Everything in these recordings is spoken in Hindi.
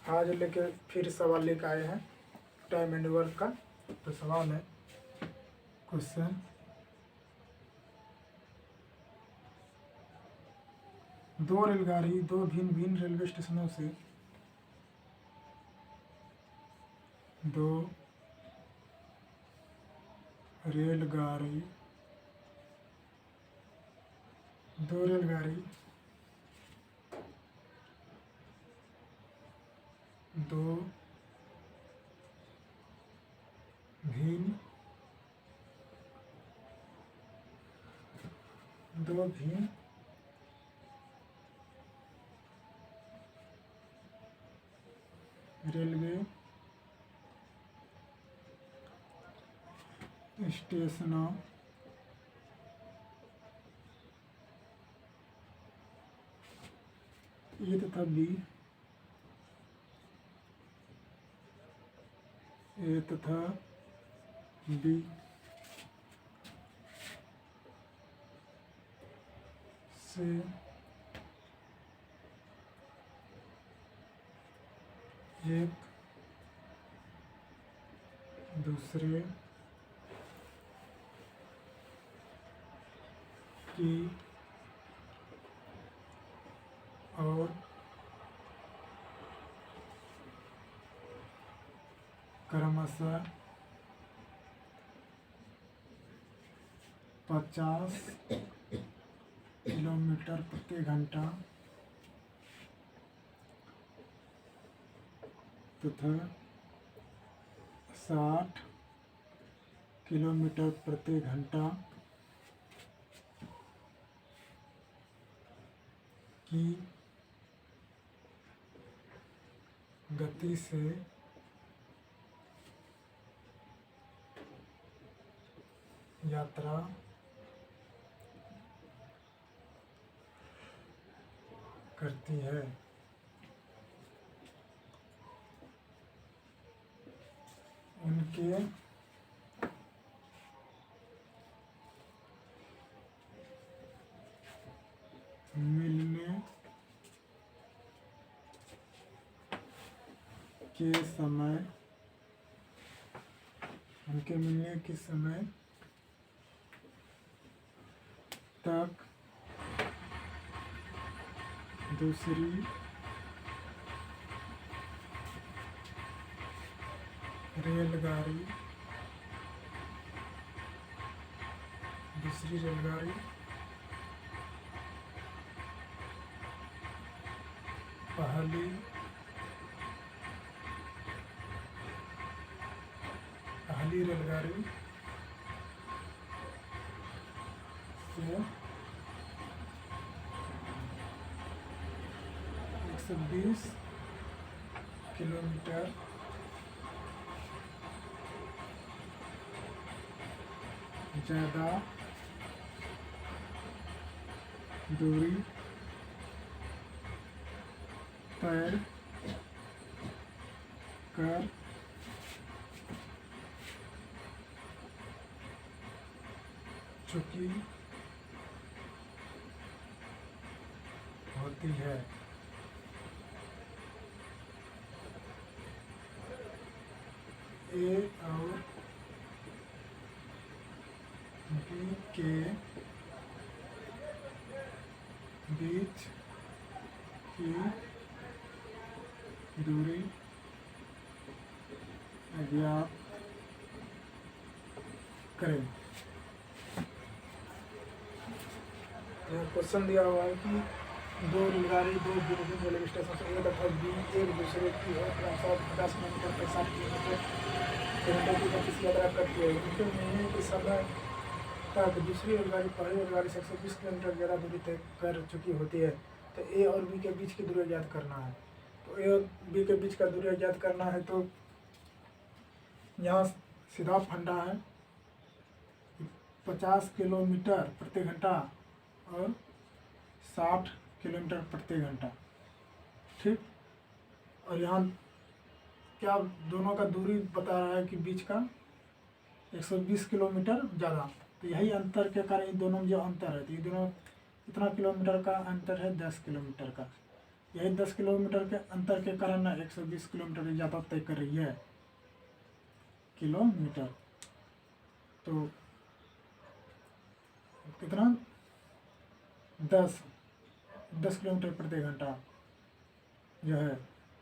आज लेके फिर सवाल लेकर आए हैं टाइम एंड वर्क का। तो सवाल है क्वेश्चन, दो रेलगाड़ी दो भिन्न भिन्न रेलवे स्टेशनों से दो रेलगाड़ी दो भिन्न रेलवे स्टेशनों ए तथा बी से एक दूसरे की और क्रमशः 50 किलोमीटर प्रति घंटा तथा 60 किलोमीटर प्रति घंटा की गति से यात्रा करती है। उनके मिलने के समय तक दूसरी रेलगाड़ी पहली रेलगाड़ी से 120 किलोमीटर ज़्यादा दूरी तय कर चुकी होती है। ए और बी के बीच की दूरी ज्ञात करें। क्वेश्चन दिया हुआ है कि दो रेलगाड़ी दो भिन्न रेलवे स्टेशन से ए तथा बी एक दूसरे की और 50 किलोमीटर 60 किलोमीटर की गति से यात्रा करती है। उनके मिलने के समय तक दूसरी रेलगाड़ी पहली रेलगाड़ी से 120 किलोमीटर ज़्यादा दूरी तय कर चुकी होती है। तो ए और बी के बीच की दूरी ज्ञात करना है। तो ए और बी के बीच का दूरी ज्ञात करना है तो यहाँ सीधा फंडा है 50 किलोमीटर प्रति घंटा और 60 किलोमीटर प्रति घंटा, ठीक। और यहाँ क्या दोनों का दूरी बता रहा है कि बीच का 120 किलोमीटर ज़्यादा, तो यही अंतर के कारण इन दोनों में जो अंतर है, तो ये दोनों कितना किलोमीटर का अंतर है, 10 किलोमीटर का। यही 10 किलोमीटर के अंतर के कारण 120 किलोमीटर ज़्यादा तय कर रही है किलोमीटर। तो कितना 10 किलोमीटर प्रति घंटा जो है,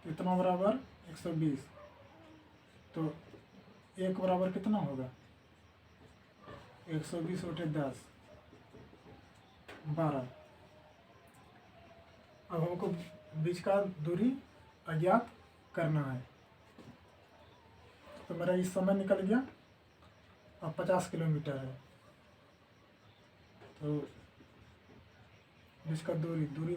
कितना बराबर 120। तो एक बराबर कितना होगा 120 बटे 10 12। अब हमको बीच का दूरी अज्ञात करना है। तो मेरा इस समय निकल गया, अब 50 किलोमीटर है। तो बीच का दूरी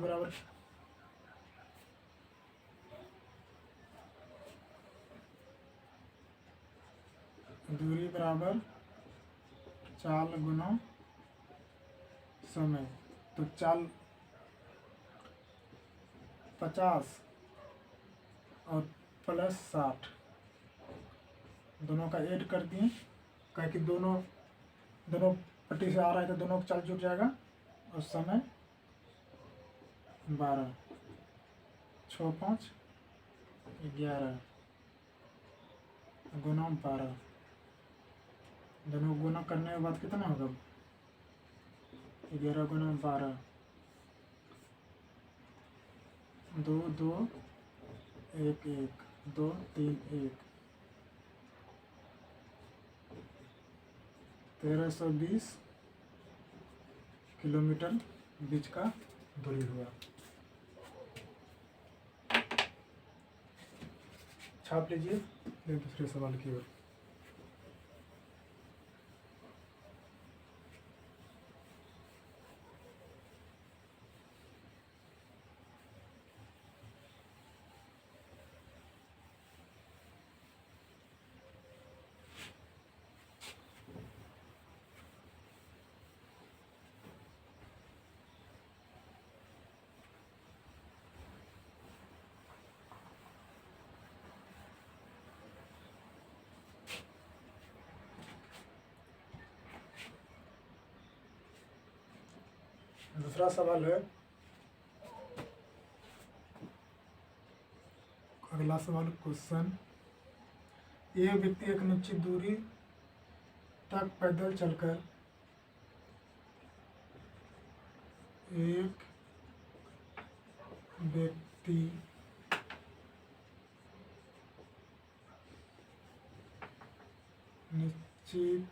बराबर चाल गुना समय। तो चाल 50 और प्लस 60 दोनों का ऐड कर दिए, क्या कि दोनों पट्टी से आ रहा है तो दोनों का चाल जुट जाएगा। और समय 12 6 5 11 गुना 12, दोनों गुना करने के बाद कितना होगा 11 गुना 12 2 2 1 1 2 3 1 1320 किलोमीटर बीच का दूरी हुआ। छाप लीजिए दूसरे सवाल की ओर। दूसरा सवाल है, अगला सवाल क्वेश्चन, एक व्यक्ति एक निश्चित दूरी तक पैदल चलकर एक व्यक्ति निश्चित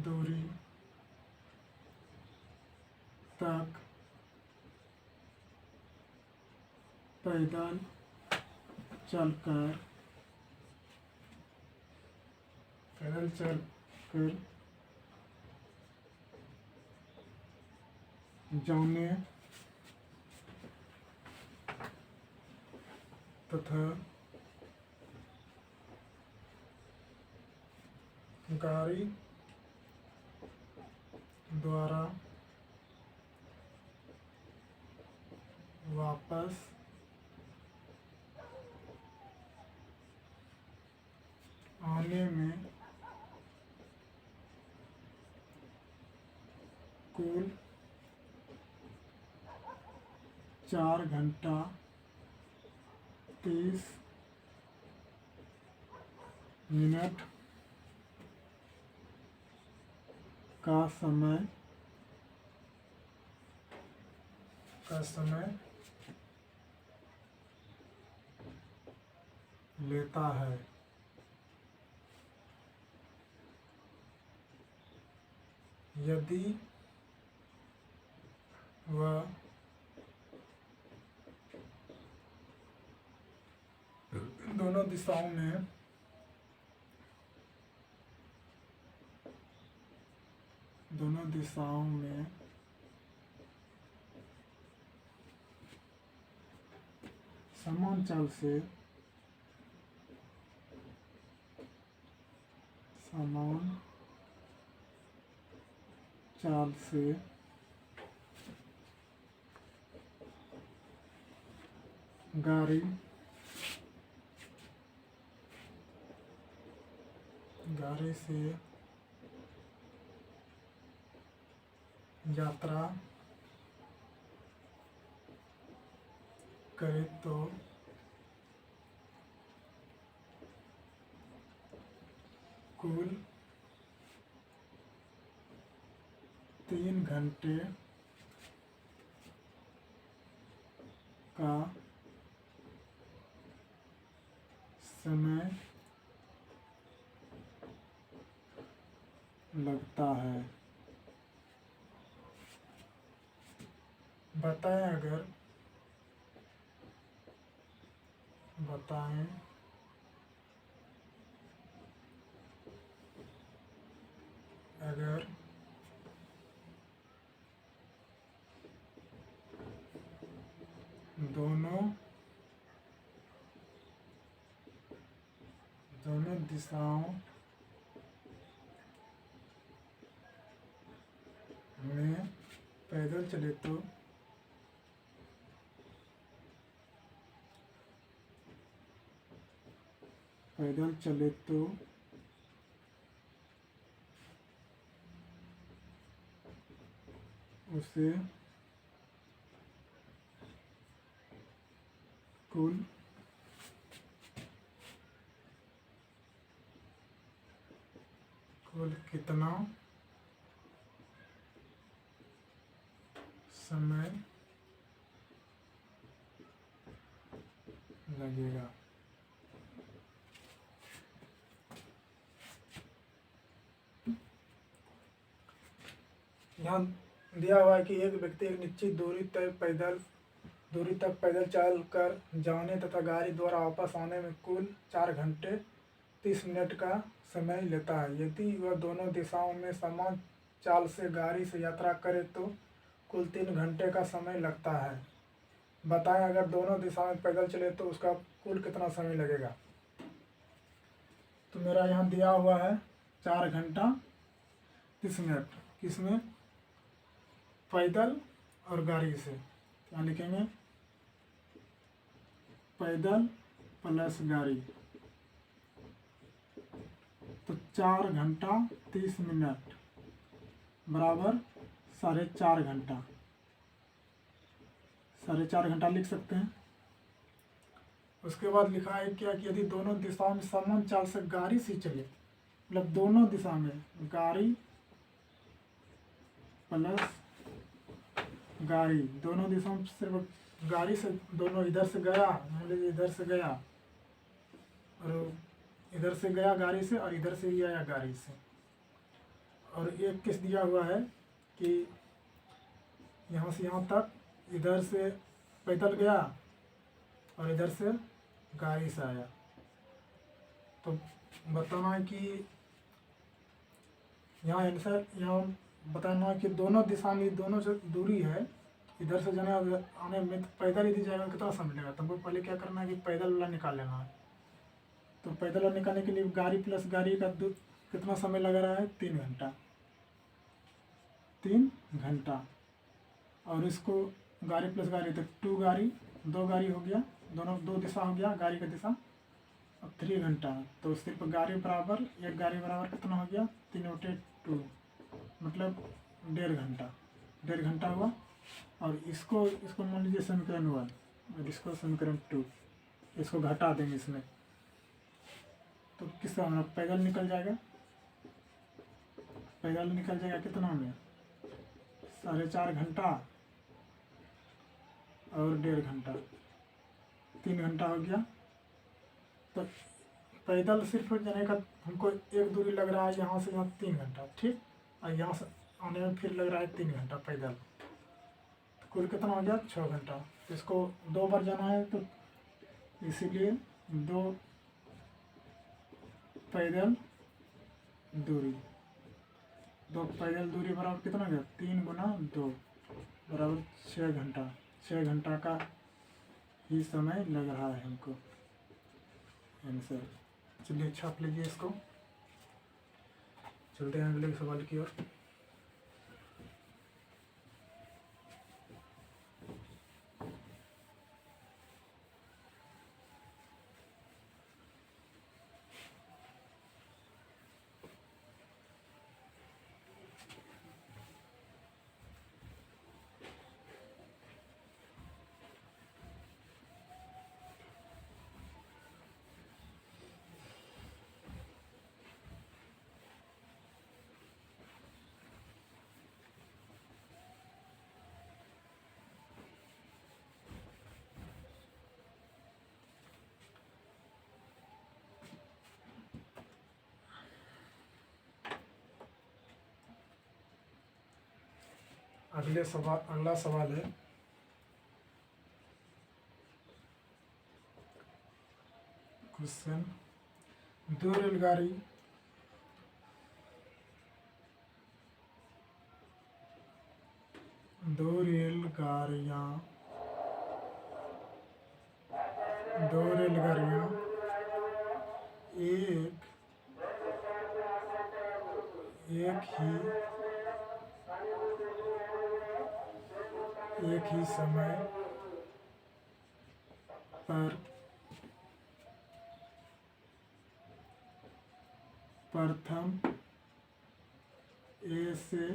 दूरी तक पैदल चलकर जाने तथा गाड़ी द्वारा वापस आने में कुल 4 घंटा 30 मिनट का समय लेता है। यदि वह दोनों दिशाओं में समान चाल से गाड़ी से यात्रा करें तो कुल 3 घंटे का समय लगता है। बताएं अगर दोनों दिशाओं में पैदल चले तो उसे कुल कितना समय लगेगा। यहाँ दिया हुआ है कि एक व्यक्ति एक निश्चित दूरी तक पैदल चल कर जाने तथा गाड़ी द्वारा वापस आने में कुल 4 घंटे 30 मिनट का समय लेता है। यदि वह दोनों दिशाओं में समान चाल से गाड़ी से यात्रा करे तो कुल 3 घंटे का समय लगता है। बताएं अगर दोनों दिशाओं में पैदल चले तो उसका कुल कितना समय लगेगा। तो मेरा यहाँ दिया हुआ है 4 घंटा 30 मिनट, किसमें, पैदल और गाड़ी से। क्या लिखेंगे, पैदल प्लस गाड़ी, तो 4 घंटा 30 मिनट बराबर 4.5 घंटा, 4.5 घंटा लिख सकते हैं। उसके बाद लिखा है क्या कि यदि दोनों दिशाओं में समान चाल से गाड़ी से चले, मतलब दोनों दिशा में गाड़ी प्लस गाड़ी, दोनों दिशाओं में सिर्फ गाड़ी से, दोनों इधर से गया, मान लीजिए इधर से गया और इधर से गया गाड़ी से और इधर से ही आया गाड़ी से। और एक केस दिया हुआ है कि यहाँ से यहाँ तक इधर से पैदल गया और इधर से गाड़ी से आया। तो बताना है कि यहाँ आंसर, यहाँ बताना है कि दोनों दिशा में दोनों जो दूरी है, इधर से जाने आने में पैदल यदि जाएगा कितना समय लगेगा। तो हमको पहले क्या करना है कि पैदल वाला निकाल लेना है। तो पैदल वाला निकालने के लिए गाड़ी प्लस गाड़ी का कितना समय लग रहा है, 3 घंटा, 3 घंटा। और इसको गाड़ी प्लस गाड़ी तक 2 गाड़ी 2 गाड़ी हो गया, दोनों 2 दिशा हो गया गाड़ी का दिशा, अब 3 घंटा। तो सिर्फ गाड़ी बराबर, एक गाड़ी बराबर कितना हो गया, 3/2, मतलब 1.5 घंटा, 1.5 घंटा हुआ। और इसको मान लीजिए समीकरण 1 और इसको समीकरण 2, इसको घटा देंगे इसमें, तो किसका हमारा पैदल निकल जाएगा, कितना में 4.5 घंटा और 1.5 घंटा, 3 घंटा हो गया। तो पैदल सिर्फ जाने का हमको एक दूरी लग रहा है यहाँ से यहाँ 3 घंटा, ठीक, और यहाँ से आने में फिर लग रहा है 3 घंटा पैदल, तो कुल कितना हो गया, 6 घंटा। तो इसको 2 बार जाना है, तो इसीलिए 2 पैदल दूरी, 2 पैदल दूरी बराबर कितना गया, 3 गुना 2 बराबर 6 घंटा। 6 घंटा का ही समय लग रहा है हमको आंसर। चलिए छाप लीजिए इसको, चलते हैं अगले सवाल की ओर। अगला सवाल है, क्वेश्चन, दो रेलगाड़ियां एक ही समय पर प्रथम ए से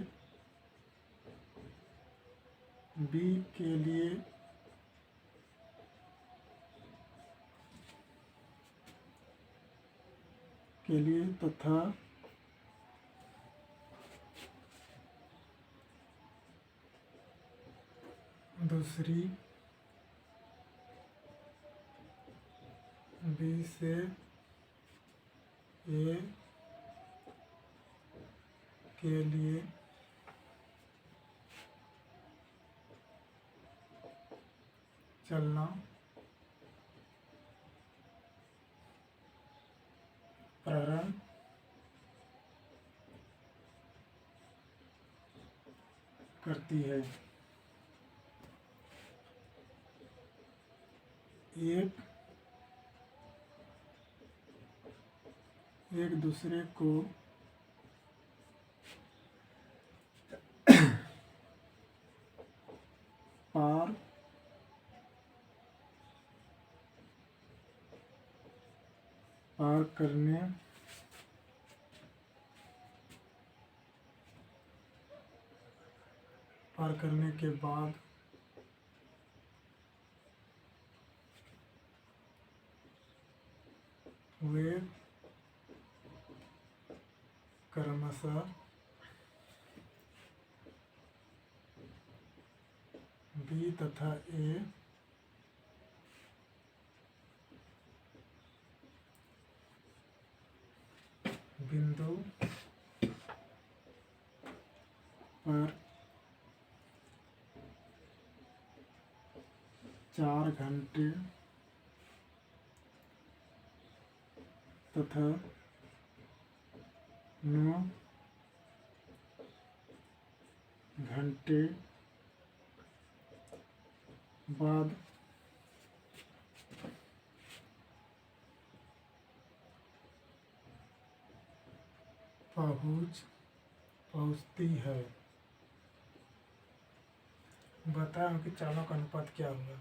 बी के लिए तथा दूसरी बी से ए के लिए चलना प्रारंभ करती है। एक दूसरे को पार करने के बाद वे क्रमशः बी तथा ए बिंदु पर 4 घंटे तथा 9 घंटे बाद पहुंचती है। बताएं उनकी चालों का अनुपात क्या होगा।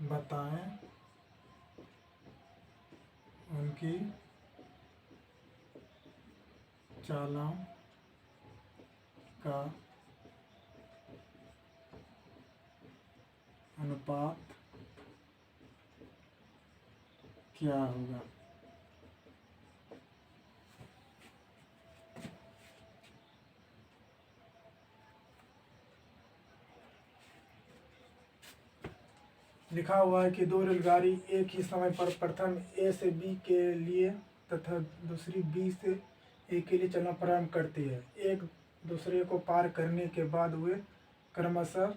बताएं उनकी चालों का अनुपात क्या होगा। लिखा हुआ है कि दो रेलगाड़ी एक ही समय पर प्रथम ए से बी के लिए तथा दूसरी बी से ए के लिए चलना प्रारंभ करती है। एक दूसरे को पार करने के बाद वे क्रमशः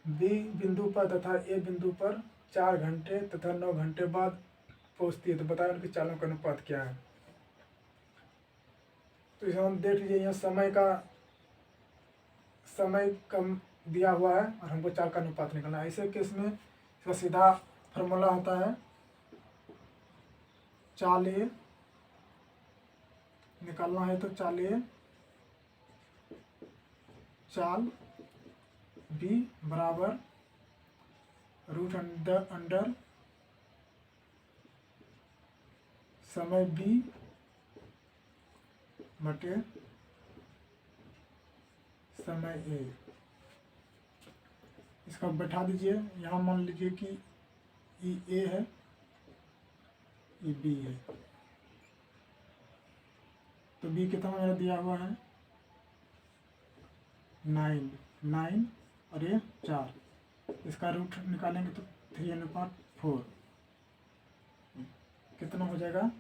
बी बिंदु पर तथा ए बिंदु पर 4 घंटे तथा 9 घंटे बाद पहुंचती है। तो बताएं उनकी चालों का अनुपात क्या है। तो इसे हम देख लीजिए, यहाँ समय कम दिया हुआ है और हमको चाल का अनुपात निकालना है। ऐसे केस में इसका सीधा फार्मूला होता है, चाल ए निकालना है तो चाल ए चाल बी बराबर रूट अंडर समय बी बटे समय ए। इसका बैठा दीजिए। यहाँ मान लीजिए कि ई ए है, ई बी है, तो बी कितना मेरा दिया हुआ है 9 और ये 4। इसका रूट निकालेंगे तो 3/4 कितना हो जाएगा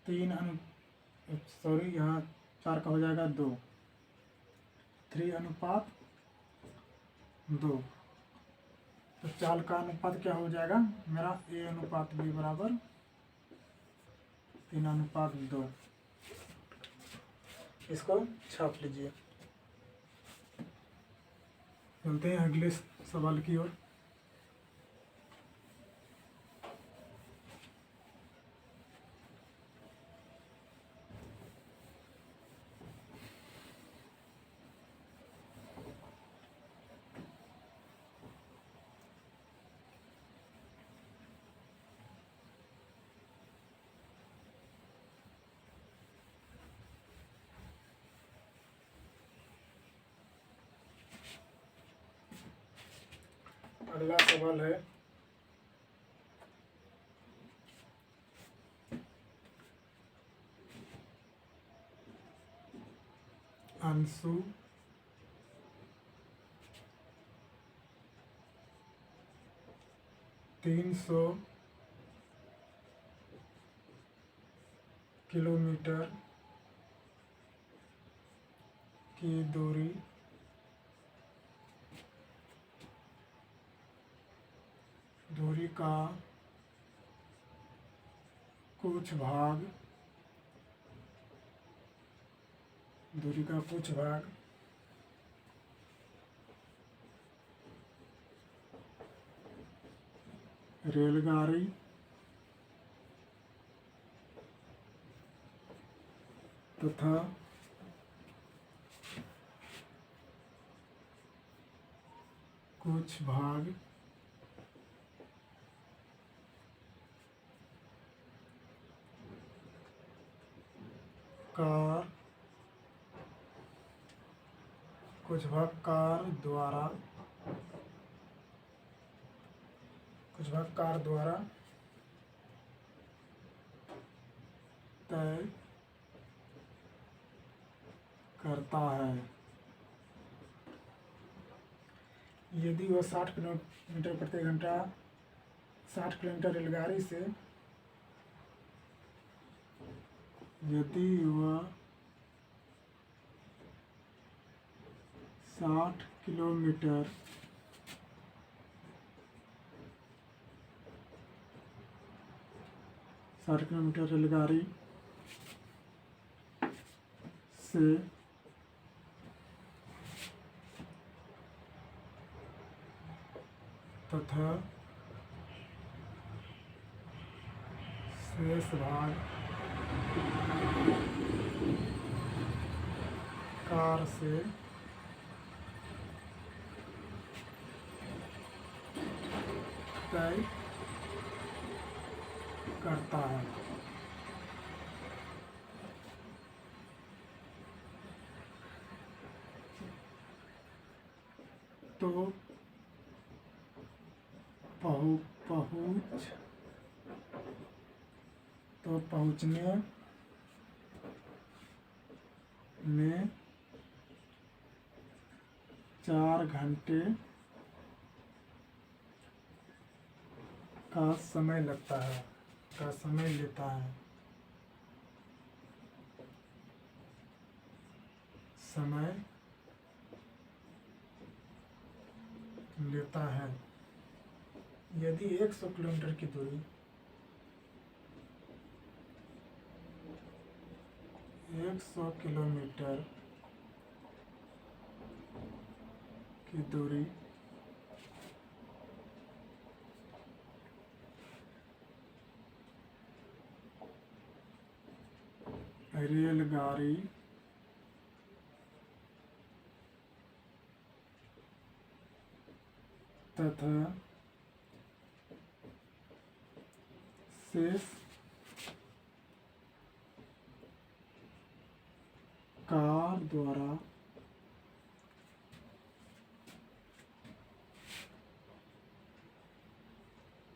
यहाँ 4 का हो जाएगा 2, 3:2। तो चाल का अनुपात क्या हो जाएगा मेरा A/B बराबर 3:2। इसको छाप लीजिए। चलते हैं अगले सवाल की ओर। अगला सवाल है अंशु 300 किलोमीटर की दूरी का कुछ भाग रेलगाड़ी तथा कुछ भाग कार द्वारा तय करता है। यदि वह 60 किलोमीटर प्रति घंटा 60 किलोमीटर रेलगाड़ी से यदि वह 60 किलोमीटर रेलगाड़ी से तथा शेष भाग कार से तय करता है। तो पहुँचने में 4 घंटे का समय लेता है। यदि 100 किलोमीटर की दूरी 100 किलोमीटर की दूरी रेलगाड़ी तथा शेष कार द्वारा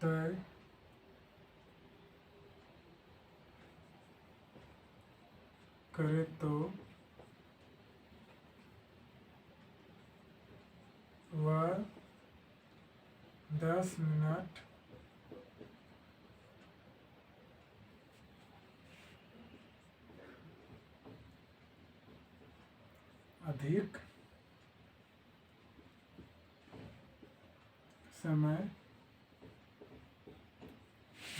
तय करे तो वह 10 मिनट अधिक समय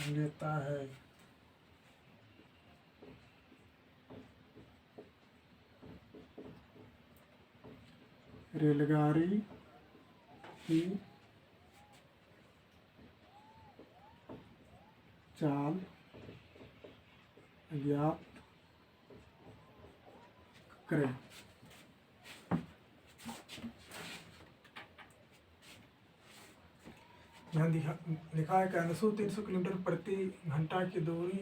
लेता है। रेलगाड़ी की चाल ज्ञात करें। यहाँ लिखा है कि 300 किलोमीटर प्रति घंटा की दूरी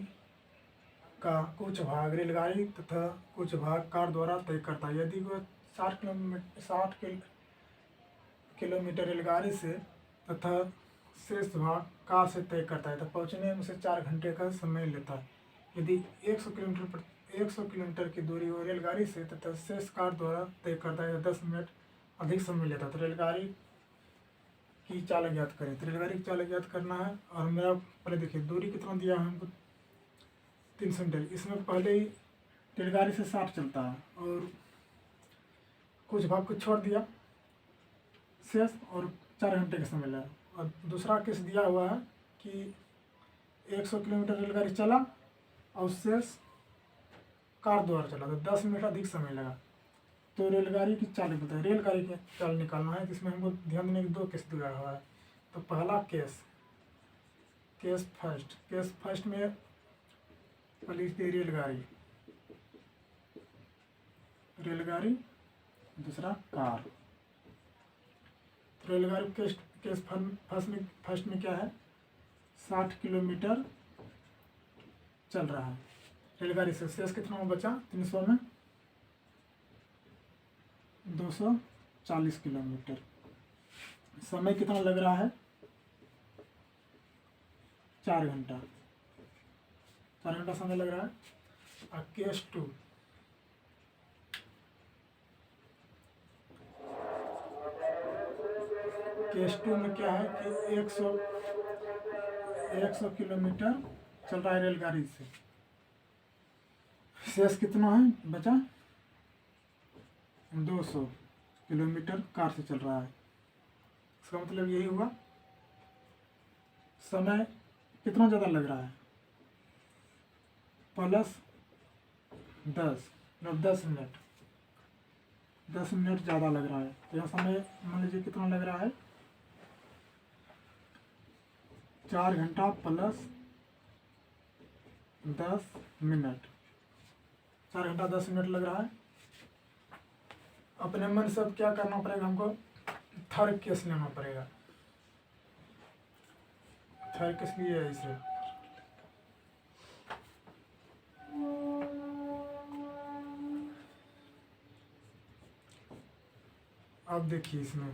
का कुछ भाग रेलगाड़ी तथा कुछ भाग कार द्वारा तय करता है। यदि वह 60 किलोमीटर रेलगाड़ी से तथा शेष भाग कार से तय करता है तो पहुंचने में उसे 4 घंटे का समय लेता है। यदि 100 किलोमीटर की दूरी वो रेलगाड़ी से तथा शेष कार द्वारा तय करता है तो 10 मिनट अधिक समय लेता है। तो रेलगाड़ी की चाल ज्ञात करें। तो रेलगाड़ी की चाल ज्ञात करना है और मेरा पहले देखिए दूरी कितना दिया है हमको 300 मीटर। इसमें पहले ही रेलगाड़ी से 60 चलता है और कुछ भाग को छोड़ दिया शेष और 4 घंटे का समय लगा। और दूसरा केस दिया हुआ है कि 100 किलोमीटर रेलगाड़ी चला और शेष कार द्वारा चला तो 10 मिनट अधिक समय लगा। तो रेलगाड़ी की चाल बताए, रेलगाड़ी की चाल निकालना है जिसमें हमको ध्यान देने की 2 केस दिया हुआ है। तो पहला केस फर्स्ट में पहली थी रेलगाड़ी दूसरा कार। तो रेलगाड़ी केस फर्स्ट में क्या है 60 किलोमीटर चल रहा है रेलगाड़ी से, शेष कितना में बचा 300 में 240 किलोमीटर। समय कितना लग रहा है 4 घंटा समय लग रहा है। और केस टू में क्या है कि 100 किलोमीटर चल रहा है रेलगाड़ी से, शेष कितना है बचा 200 किलोमीटर कार से चल रहा है। इसका मतलब यही हुआ समय कितना ज़्यादा लग रहा है प्लस 10 मतलब 10 मिनट ज़्यादा लग रहा है। तो यह समय मान लीजिए कितना लग रहा है 4 घंटा प्लस 10 मिनट 4 घंटा 10 मिनट लग रहा है। अपने मन से अब क्या करना पड़ेगा हमको थर्ड केस लेना पड़ेगा। थर्ड केस लिए है इसे अब देखिए इसमें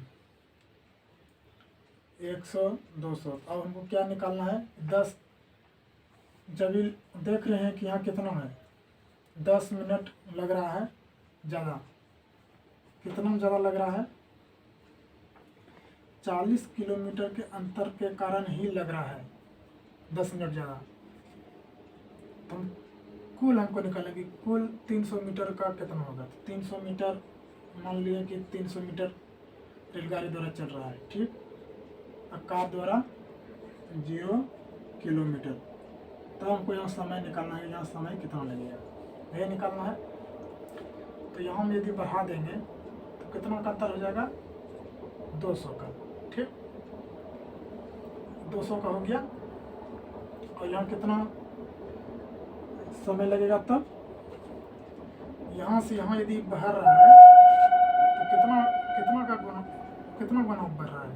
100 200 अब हमको क्या निकालना है 10 जब देख रहे हैं कि यहाँ कितना है 10 मिनट लग रहा है ज़्यादा, कितना ज़्यादा लग रहा है 40 किलोमीटर के अंतर के कारण ही लग रहा है 10 मिनट ज़्यादा। तो कुल हमको निकालेंगे कुल 300 मीटर का कितना होगा 300 मीटर मान लिया कि 300 मीटर रेलगाड़ी द्वारा चल रहा है ठीक, और कार द्वारा 0 किलोमीटर। तो हमको यहाँ समय निकालना है, यहाँ समय कितना लगेगा यह निकालना है। तो यहाँ हम यदि बढ़ा देंगे तो कितना का अंतर हो जाएगा 200 का ठीक, 200 का हो गया। और यहाँ कितना समय लगेगा तब यहाँ से यहाँ यदि बढ़ रहा है तो कितना गुना बढ़ रहा है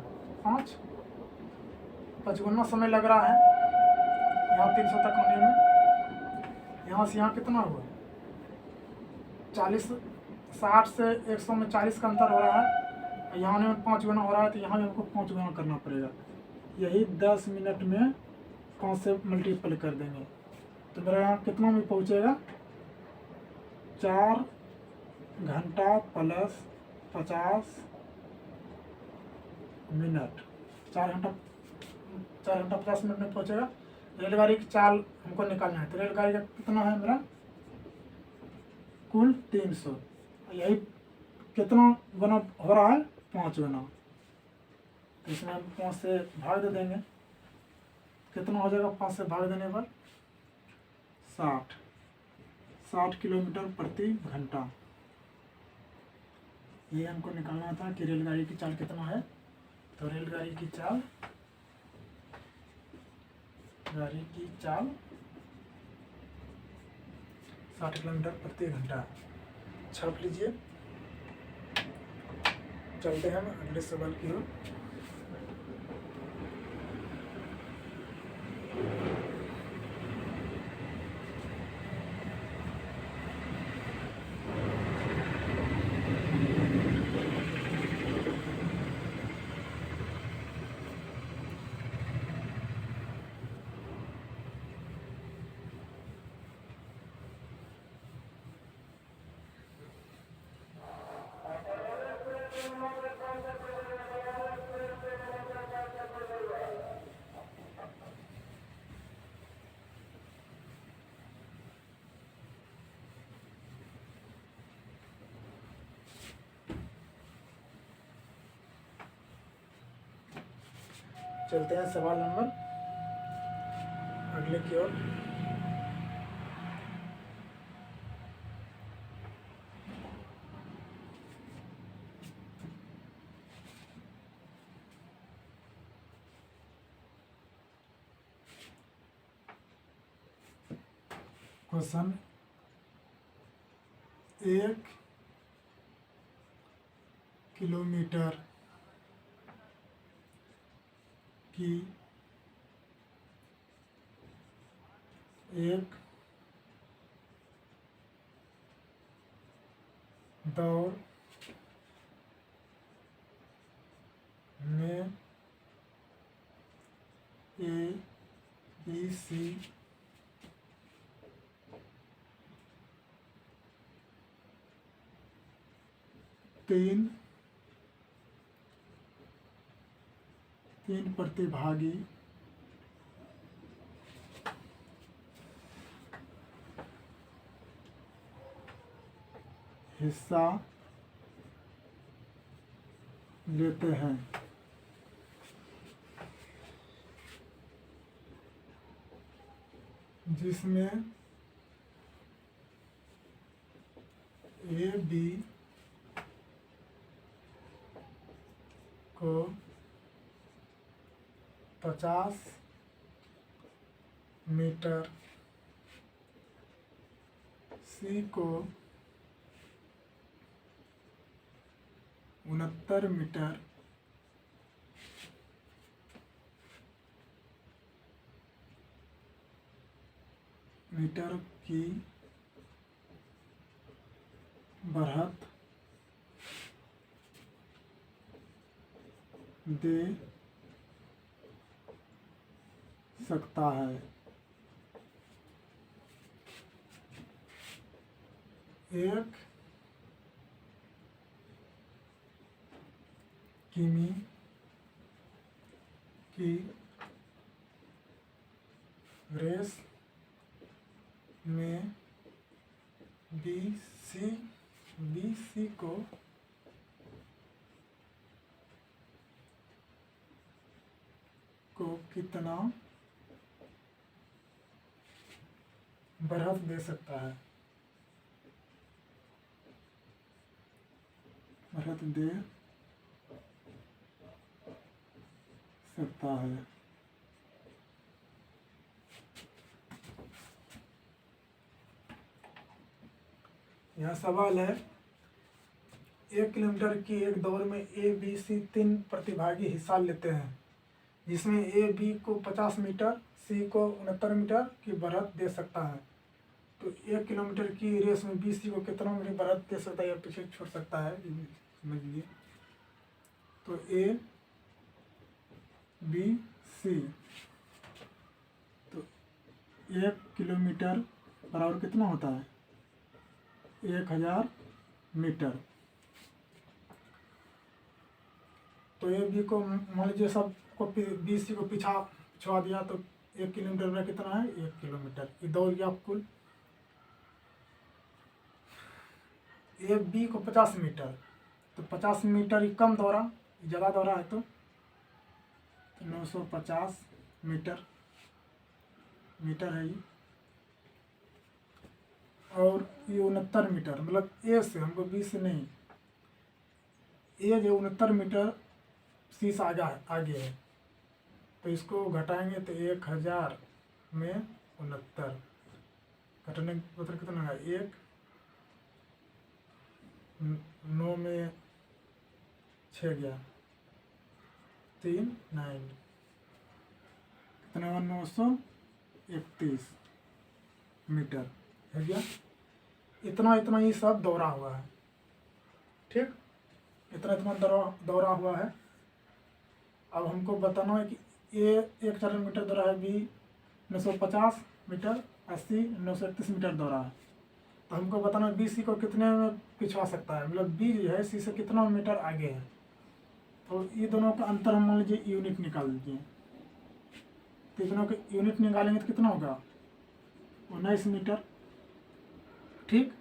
5 गुना समय लग रहा है यहाँ 300 तक होने में। यहाँ से यहाँ कितना हुआ 60 से 100 में 40 का अंतर हो रहा है, यहाँ में 5 गुना हो रहा है तो यहाँ हमको 5 गुना करना पड़ेगा। यही 10 मिनट में 5 से मल्टीपल कर देंगे तो मेरा यहाँ कितना में पहुँचेगा 4 घंटा प्लस 50 मिनट 4 घंटा 50 मिनट में पहुँचेगा। रेलगाड़ी की चाल हमको निकालना है तो रेलगाड़ी का कितना है मेरा कुल 300, यही कितना गुना हो रहा है, 5 गुना। तो इसमें हम 5 से भाग दे देंगे, कितना हो जाएगा 5 से भाग देने पर 60 किलोमीटर प्रति घंटा। ये हमको निकालना था कि रेलगाड़ी की चाल कितना है। तो रेलगाड़ी की चाल 60 किलोमीटर प्रति घंटा। छाप लीजिए। चलते हैं अगले सवाल की ओर। चलते हैं सवाल नंबर अगले की ओर। क्वेश्चन 1 किलोमीटर की एक दौड़ में ABC तीन प्रतिभागी हिस्सा लेते हैं, जिसमें AB को 50 मीटर, C को 69 मीटर की बढ़त दे सकता है। 1 किमी की रेस में BC को कितना बढ़त दे सकता है, बढ़त दे सकता है। यह सवाल है, 1 किलोमीटर की एक दौड़ में ABC 3 प्रतिभागी हिस्सा लेते हैं, जिसमें AB को 50 मीटर, C को 69 मीटर की बढ़त दे सकता है। तो 1 किलोमीटर की रेस में BC को कितना मीटर बढ़त दे सकता है या पीछे छोड़ सकता है, समझ लीजिए। तो ABC, तो 1 किलोमीटर बराबर कितना होता है, 1000 मीटर। तो AB को मान लीजिए सब को BC को पिछवा दिया, तो 1 किलोमीटर में कितना है, 1 किलोमीटर। ये दौड़ गया कुल। AB को 50 मीटर, तो 50 मीटर ही कम दौरा, ज़्यादा दौरा है तो 950 मीटर है ये। और ये 69 मीटर, मतलब ए से हमको बी से नहीं, ए जो 69 मीटर सी से आगे है, तो इसको घटाएंगे तो 1000 में 69 घटाने का मतलब कितना है, 1 9 में 6 गया 3 9 कितना हुआ, 931 मीटर है गया। इतना ये सब दौरा हुआ है, ठीक, इतना दौरा हुआ है। अब हमको बताना है कि ए 1 चरण मीटर दौरा है, बी 950 मीटर, 80 931 मीटर दौरा है। तो हमको बताना है बी सी को कितने में पिछवा सकता है, मतलब बी जो है सी से कितना मीटर आगे है। तो ये दोनों का अंतर हम मान लीजिए यूनिट निकाल लीजिए, तो दोनों के यूनिट निकालेंगे तो कितना होगा, 19 मीटर, ठीक।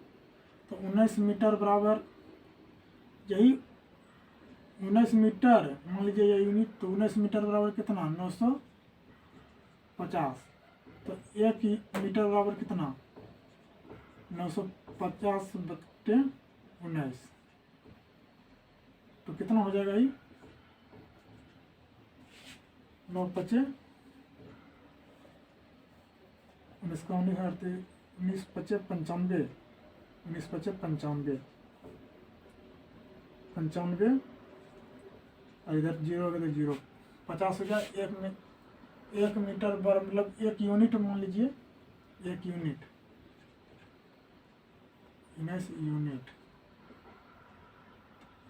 तो 19 मीटर बराबर, यही 19 मीटर मान लीजिए ये यूनिट, तो 19 मीटर बराबर कितना, 950। तो 1 मीटर बराबर कितना, 950 बटे 19, तो कितना हो जाएगा ये, 9 5 19 का 19 5 95, 19 5 95, और इधर 0 हो गया तो 0, 50 हो गया। 1 मीटर बराबर, मतलब 1 यूनिट मान लीजिए, 1 यूनिट 19 यूनिट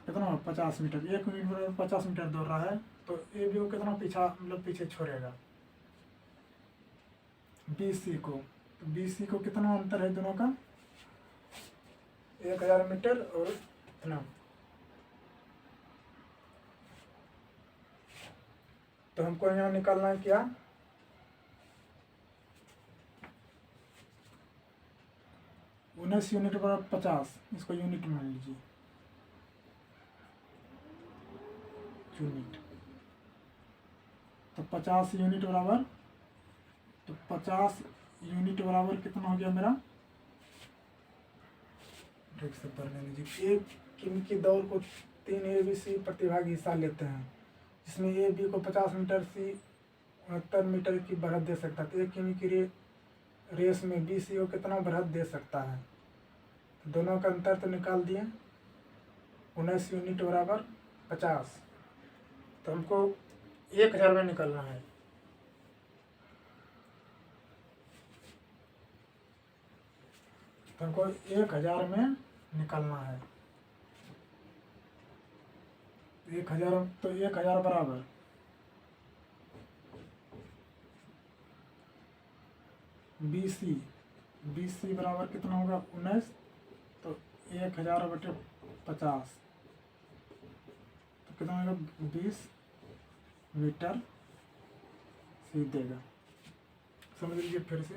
कितना हो, 50 मीटर। 1 यूनिट बराबर 50 मीटर दौड़ रहा है, तो ए बी को कितना पीछे छोड़ेगा बी सी को। तो बी सी को कितना अंतर है दोनों का, 1000 मीटर और इतना। तो हमको यहाँ निकालना है क्या, 19 यूनिट बराबर 50, इसको यूनिट मान लीजिए, यूनिट। तो 50 यूनिट बराबर, तो 50 यूनिट बराबर कितना हो गया मेरा, ठीक से पढ़ने लीजिए। एक की दौड़ को 3 ABC प्रतिभागी हिस्सा लेते हैं, जिसमें ए बी को 50 मीटर, सी 69 मीटर की बढ़त दे सकता है। तो 1 किमी की रेस में बी सी को कितना बढ़त दे सकता है, तो दोनों का अंतर तो निकाल दिए, 19 यूनिट बराबर 50। तो हमको 1000 में निकलना है, तो हमको 1000 में निकलना है। 1000, तो 1000 बराबर बी सी बराबर कितना होगा, 19, तो 1000 बटे 50, तो कितना होगा, 20 मीटर सी देगा। समझ लीजिए फिर से,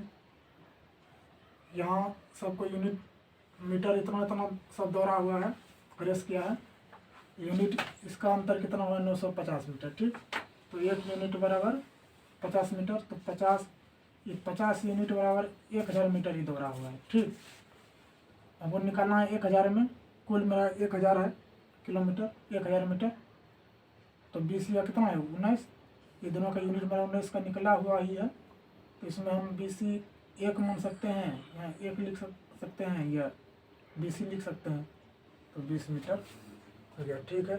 यहाँ सबको यूनिट मीटर इतना सब दौरा हुआ है, रेस किया है। यूनिट इसका अंतर कितना हुआ, 950 मीटर, ठीक। तो 1 यूनिट बराबर 50 मीटर, तो 50 यूनिट बराबर 1000 मीटर ही दौरा हुआ है, ठीक। अब वो निकालना है 1000 में, कुल मेरा 1000 है किलोमीटर, 1000 मीटर। तो 20 या कितना है, 19, ये दोनों का यूनिट मेरा 19 का निकला हुआ ही है। तो इसमें हम BC 1 मान सकते हैं, या 1 लिख सकते हैं, या BC लिख सकते हैं। तो 20 मीटर हो गया, ठीक है।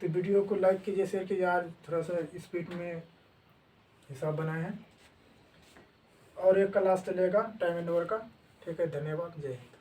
तो वीडियो को लाइक कीजिए, शेयर कीजिए। आज थोड़ा सा स्पीड में हिसाब बनाए हैं, और एक क्लास चलेगा टाइम एंड ओवर का, ठीक है। धन्यवाद, जय हिंद।